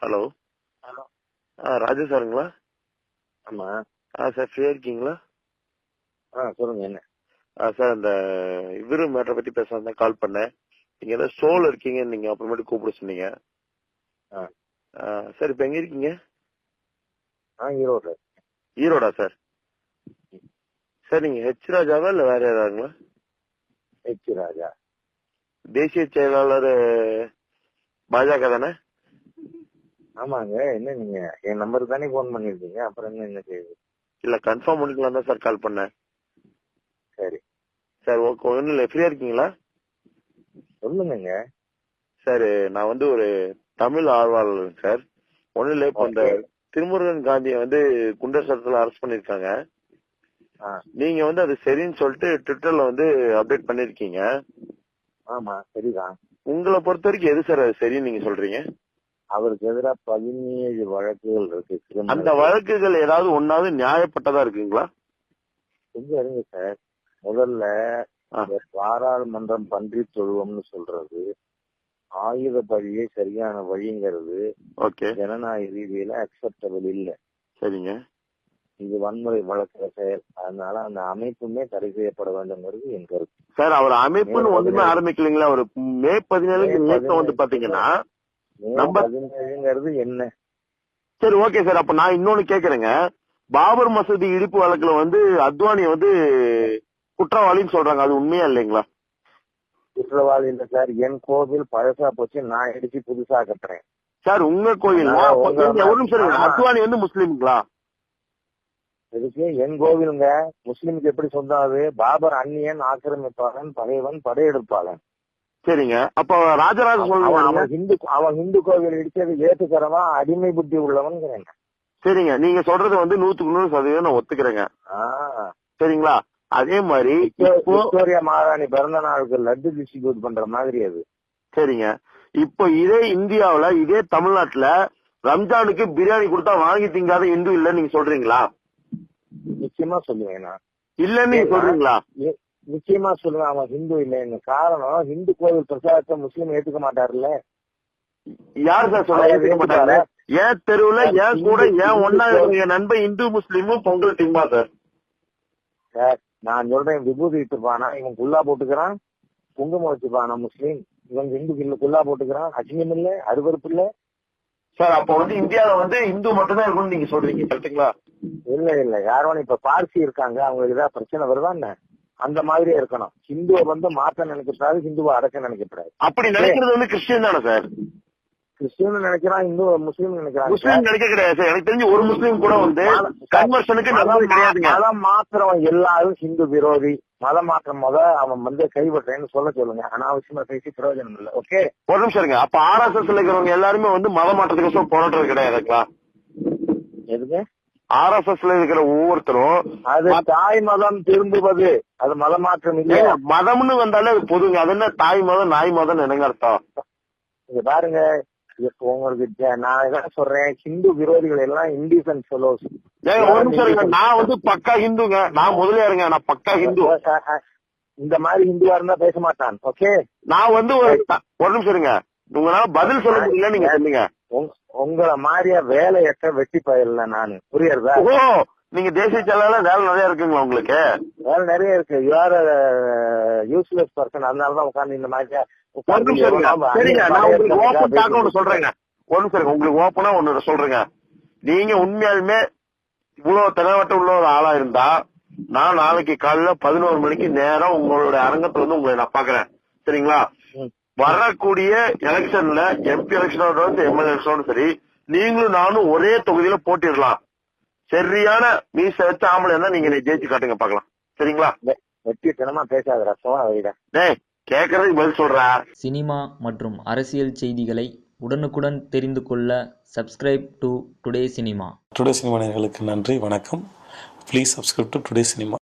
Hello. Hello. Raju சாருங்களா? ஆமா. Sir ஃப்ரீயா இருக்கீங்களா? சொல்லுங்க என்ன? சார் இந்த இவரு மேட்டரை பத்தி பேசலாம் தான் கால் பண்ணேன். நீங்க ஏதோ ஷோல இருக்கீங்க, நீங்க அப்புறமேட்டு கூப்பிட சொன்னீங்க. ஆ. சார் இப்ப எங்க இருக்கீங்க? ஈரோடு. ஈரோடா சார்? சார் நீங்க ஹெச் ராஜாவா இல்ல வேற யாராங்களா? ஹெச் ராஜா. தேசிய செயலாளர் பாஜக தானே? ஆமாங்க. என்ன நீங்க என் நம்பருக்கு தானே போன் பண்ணிருக்கீங்க, அப்புறம் என்ன செய்யுது? இல்ல கன்ஃபார்ம் பண்ணிக்கலாம் தான் சார் கால் பண்ணேன். சரி சார் ஓகே, ஒன்றும் இல்லை, ஃப்ரீயா இருக்கீங்களா? சொல்லுங்க. சார் நான் வந்து ஒரு தமிழ் ஆர்வலர் சார். ஒன்றும் இல்லை, இப்போ இந்த திருமுருகன் காந்தியை வந்து குண்டர் சட்டத்தில் அரெஸ்ட் பண்ணிருக்காங்க. நீங்க வந்து அது சரின்னு சொல்லிட்டு ட்விட்டர்ல வந்து அப்டேட் பண்ணிருக்கீங்க. ஆமா, சரிதான். உங்களை பொறுத்த வரைக்கும் எது சார் அது சரின்னு நீங்க சொல்றீங்க? அவருக்கு எதிராக 17 வழக்குகள் இருக்கு. அந்த வழக்குகள் ஏதாவது ஒன்னாவது நியாயப்பட்டதா இருக்குங்களா? கொஞ்சம் இருங்க சார். முதல்ல பாராளுமன்றம் பன்றி தொழுவம்னு சொல்றது ஆயுத பழியே சரியான வழிங்கிறது ஜனநாயக ரீதியில அக்செப்டபிள் இல்ல. சரிங்க. இது வன்முறை வழக்கு செயல். அதனால அந்த அமைப்புமே தடை செய்யப்பட வேண்டும்ங்கிறது என் கருத்து. சார் அவர் அமைப்புன்னு ஒண்ணுமே ஆரம்பிக்கலீங்களா? ஒரு மே 17 வந்து பாத்தீங்கன்னா என்ன? சரி ஓகே சார். அப்ப நான் இன்னொன்னு கேக்குறேங்க. பாபர் மசூதி இடிப்பு வழக்குல வந்து அத்வானி வந்து குற்றவாளின்னு சொல்றாங்க, அது உண்மையா இல்லைங்களா? குற்றவாளி இல்ல சார். என் கோவில் பழசா போச்சு, நான் இடிச்சு புதுசா கட்டுறேன் சார். உங்க கோயில் அத்வானி வந்து முஸ்லீம்களா? இதுக்கு என் கோவிலுங்க. முஸ்லிமுக்கு எப்படி சொந்தம் அது? பாபர் அந்நியன், ஆக்கிரமிப்பாளன், பகைவன், படையெடுப்பாளன். சரிங்க. அப்ப ராஜராஜ சோழன் அவன் ஹிந்து கோவில் இடிச்சது ஏத்துக்கிறவன் அடிமை புத்தி உள்ளவன். சரிங்க. நீங்க சொல்றது வந்து 100% நான் ஒத்துக்கிறேங்க. சரிங்களா? அதே மாதிரி விக்டோரியா மகாராணி பிறந்த நாளுக்கு லட்டு டிஸ்ட்ரிபியூட் பண்ற மாதிரி அது. சரிங்க. இப்போ இதே இந்தியாவுல, இதே தமிழ்நாட்டுல ரம்ஜானுக்கு பிரியாணி கொடுத்தா வாங்கி திங்காத இந்து இல்லன்னு நீங்க சொல்றீங்களா? நிச்சயமா சொல்லுவேன். இல்லன்னு நீங்க சொல்றீங்களா? நிச்சயமா சொல்லுவேன். அவன் ஹிந்து இல்லைன்னு. காரணம், ஹிந்து கோவில் பிரசாதத்தை முஸ்லீம் ஏத்துக்க மாட்டாருல்ல. யாரு சார் சொல்ல ஏத்துக்க மாட்டாரு? ஏன் தெருவுல ஏன் கூட ஏன் ஒன்னா என் நண்பன் இந்து முஸ்லீமும் பொங்கல் திம்பா சார்? சார் நான் சொல்றேன், விபூதி வச்சிருப்பானா இவன் குல்லா போட்டுக்கிறான், குங்குமம் வச்சுப்பானா முஸ்லீம், இவன் ஹிந்து குல்லா போட்டுக்கிறான். அசிங்கம் இல்ல, அருவருப்பு இல்ல சார். அப்ப வந்து இந்தியாவில வந்து இந்து மட்டும்தான் இருக்கும்னு நீங்க சொல்றீங்க, கரெக்டுங்களா? இல்ல யாரும் இப்ப பார்சி இருக்காங்க, அவங்களுக்கு ஏதாவது பிரச்சனை வருதா என்ன? அந்த மாதிரியே இருக்கணும். ஹிந்துவை வந்து மாத்த நினைக்கப்படாது, ஹிந்துவை அடக்க நினைக்கப்படாது. அப்படி நினைக்கிறது வந்து கிறிஸ்டியன் தானே சார்? கிறிஸ்டியன் நினைக்கிறான், இந்து முஸ்லீம் நினைக்கிறான். முஸ்லீம் நினைக்க கிடையாது சார். எனக்கு தெரிஞ்சு ஒரு முஸ்லீம் கூட வந்து கன்வர்ஷனுக்கு கிடையாதுங்க. மதம் மாத்திரம் எல்லாரும் ஹிந்து விரோதி. மதம் மாற்றம் அவன் வந்து கைவிடுறேன்னு சொல்ல சொல்லுங்க. அனாவசியமா பேசி பிரயோஜனம் இல்ல. ஓகே, ஒரு நிமிஷம் இருங்க. அப்ப RSS இருக்கிறவங்க எல்லாருமே வந்து மத மாற்றத்துக்கு போராட்டம் கிடையாதுங்களா? எதுக்கு? RSSல இருக்கிற ஒவ்வொருத்தரும் அது தாய் மதம் திரும்புவது, அது மத மாற்றம் இல்ல. மதம்னு வந்தாலே அது பொதுங்க. அது என்ன தாய் மதம் நாய் மதம் என்னங்க அர்த்தம்? இங்க பாருங்க, உங்களுக்கு நான் இதான் சொல்றேன், ஹிந்து விரோதிகள் எல்லாம் இண்டிசன்ட் ஃபெலோஸ். ஒரு நிமிஷம், நான் வந்து பக்கா ஹிந்துங்க. நான் முதலியாருங்க, நான் பக்கா ஹிந்து. இந்த மாதிரி ஹிந்துவா இருந்தா பேச மாட்டான். ஓகே, நான் வந்து ஒரு நிமிஷம் இருங்க. உங்களால பதில் சொல்ல முடியல, நீங்க சொல்லுங்க. உங்களை மாதிரியா வேலையற்ற வெட்டி பயிரல நானு, புரியுறதா? ஓ, நீங்க தேசிய செயலாளர் வேலை நிறைய இருக்குங்களா உங்களுக்கு? வேலை நிறைய இருக்கு. You are useless person. அதனாலதான் உட்காந்து இந்த மாதிரியா உங்களுக்கு ஓப்பனா ஒண்ணு சொல்றேங்க. நீங்க உண்மையாலுமே இவ்வளவு தெளிவட்ட உள்ள ஒரு ஆளா இருந்தா, நான் நாளைக்கு காலையில 11 மணிக்கு நேரம் உங்களுடைய அரங்கத்துல வந்து உங்களை நான் பாக்குறேன். சரிங்களா? வரக்கூடிய எலெக்ஷன்ல MP எலெக்ஷனோட MLA எலெக்ஷனோட சரி, நீங்களும் நானும் ஒரே தொகுதியில போட்டிடலாம். சரியான மீச வச்ச ஆம்பளை இருந்தா நீங்க ஜெயிச்சு காட்டுங்க பாக்கலாம். சரிங்களா? வெற்றித்தனமா பேசாத ரசமா கேக்குறதுக்கு பதில் சொல்றா. சினிமா மற்றும் அரசியல் செய்திகளை உடனுக்குடன் தெரிந்து கொள்ள subscribe to today cinema. Today cinema நேயர்களுக்கு நன்றி, வணக்கம். Please subscribe to today cinema.